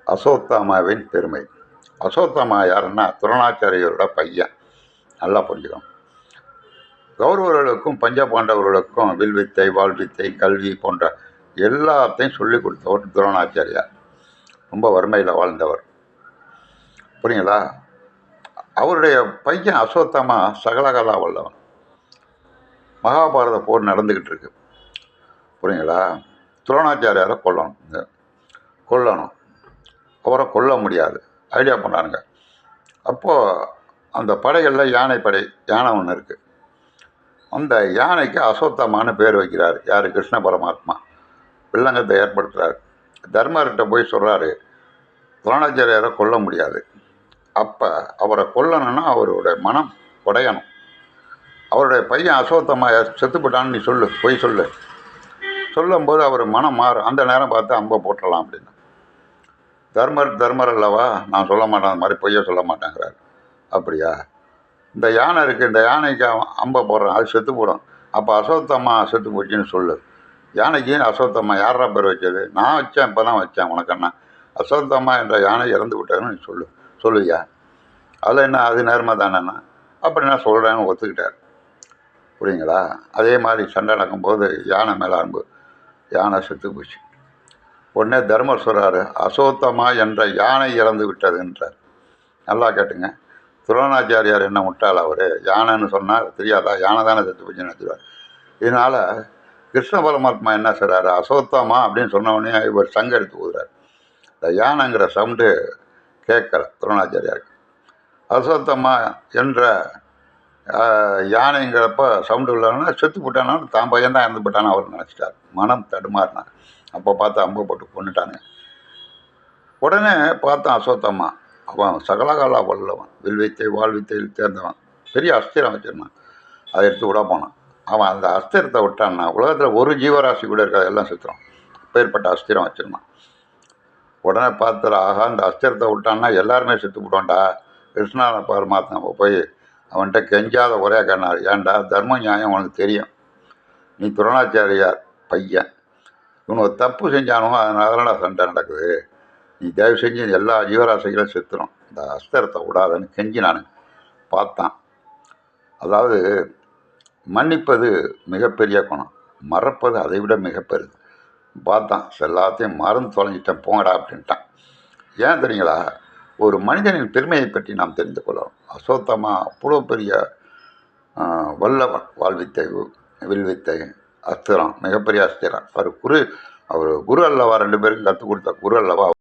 அசோத்தாமாவின் பெருமை. அசோத்தாமா யாருன்னா துரோணாச்சாரியரோட பையன். நல்லா புரிஞ்சுக்கணும். கௌரவர்களுக்கும் பஞ்ச பாண்டவர்களுக்கும் வில்வித்தை, வாழ்வித்தை, கல்வி போன்ற எல்லாத்தையும் சொல்லிக் கொடுத்தவர் துரோணாச்சாரியார். ரொம்ப வறுமையில் வாழ்ந்தவர். புரியுங்களா? அவருடைய பையன் அசோத்தாமா சகலகலா வல்லவன். மகாபாரத போர் நடந்துக்கிட்டு இருக்கு. புரியுங்களா? துரோணாச்சாரியாரை கொல்லணும். அவரை கொல்ல முடியாது. ஐடியா பண்ணாருங்க. அப்போது அந்த படைகளில் யானை ஒன்று இருக்குது. அந்த யானைக்கு அசோத்தாமான்னு பேர் வைக்கிறார். யார்? கிருஷ்ண பரமாத்மா வில்லங்கத்தை ஏற்படுத்துகிறார். தர்மர்கிட்ட போய் சொல்கிறாரு, துரோணாச்சாரியாரை கொல்ல முடியாது. அப்போ அவரை கொல்லணும்னா அவருடைய மனம் உடையணும். அவருடைய பையன் அசோத்தாமா செத்துப்பட்டான்னு நீ போய் சொல்லும்போது அவர் மனம் மாறும். அந்த நேரம் பார்த்து அம்பை போட்டுடலாம் அப்படின்னு. தர்மர் அல்லவா, நான் சொல்ல மாட்டேன், அந்த மாதிரி பொய்ய சொல்ல மாட்டேங்கிறார். அப்படியா? இந்த யானை இருக்குது, இந்த யானைக்கு அம்பை போடுறேன், அது செத்து போடும். அப்போ அசோத்தம்மா செத்து போச்சுன்னு சொல்லு. யானைக்கு அசோத்தம்மா யாரா பேர் வச்சது? நான் வச்சேன், இப்போ தான் வச்சேன். உனக்கு என்ன? அசோத்தம்மா என்ற யானை இறந்து விட்டாருன்னு நீ சொல்லுவியா? அதில் என்ன, அது நேர்மை தானேண்ணா? அப்படி நான் சொல்கிறேன்னு ஒத்துக்கிட்டார். புரியுங்களா? அதே மாதிரி சண்டை நடக்கும்போது யானை மேலே அம்பு, யானை செத்து போச்சு. உடனே தர்மர் சொல்கிறாரு, அசோத்தமா என்ற யானை இறந்து விட்டதுன்றார். நல்லா கேட்டுங்க. துரோணாச்சாரியார் என்ன முட்டாள்? அவர் யானைன்னு சொன்னால் தெரியாதா? யானை தானே செத்து போச்சுன்னு வச்சுருவார். இதனால் கிருஷ்ண பரமாத்மா என்ன செய்கிறாரு, அசோத்தமா அப்படின்னு சொன்னவொடனே இவர் சங்க எடுத்து ஊதுறார். இந்த யானைங்கிற சவுண்டு கேட்கல துரோணாச்சாரியாருக்கு. அசோத்தமா என்ற யானைங்கிறப்ப சவுண்டு இல்லைன்னா செத்து போட்டானாலும் தான் பையன் தான் இறந்து போட்டான்னு அவர் நினச்சிட்டார். மனம் தடுமாறினார். அப்போ பார்த்து அம்பு போட்டு கொண்டுட்டாங்க. உடனே பார்த்தான் அசோத்தம்மா, அவன் சகலகாலா வல்லவன், வில்வித்தை வாழ்வித்தையில் தேர்ந்தவன், பெரிய அஸ்திரம் வச்சிருந்தான். அதை எடுத்து விட போனான். அவன் அந்த அஸ்திரத்தை விட்டான்னா உலகத்தில் ஒரு ஜீவராசி கூட இருக்காது, எல்லாம் செத்துரும். அப்பேற்பட்ட அஸ்திரம் வச்சிருந்தான். உடனே பார்த்துற, ஆகா, இந்த அஸ்திரத்தை விட்டான்னா எல்லாருமே செத்து விட்டோம்டா. கிருஷ்ணா பரமாத்மா போய் அவன்கிட்ட கெஞ்சாத ஒரே கண்ணார், ஏன்டா தர்ம நியாயம் உனக்கு தெரியும், நீ துரோணாச்சாரியார் பையன், இவன் ஒரு தப்பு செஞ்சானோ அதனால சண்டை நடக்குது, நீ தயவு செஞ்சு எல்லா ஜீவராசிகளும் செத்துரும், இந்த அஸ்திரத்தை விடாதன்னு கெஞ்சி நான் பார்த்தான். அதாவது மன்னிப்பது மிகப்பெரிய குணம், மறப்பது அதை விட மிகப்பெரியது. பார்த்தான், எல்லாத்தையும் மறந்து தொலைஞ்சிட்டேன், போங்கடா அப்படின்ட்டான். ஏன் தெரியுங்களா? ஒரு மனிதனின் பெருமையை பற்றி நாம் தெரிந்து கொள்ளலாம். அசோத்தமா அவ்வளோ பெரிய வல்லவன். வாழ்வித்தை, வில்வித்தை, அஸ்திரம், மிகப்பெரிய அஸ்திரம். அவர் குரு அல்லவா, 2 பேருக்கும் கற்றுக் கொடுத்த குரு அல்லவா.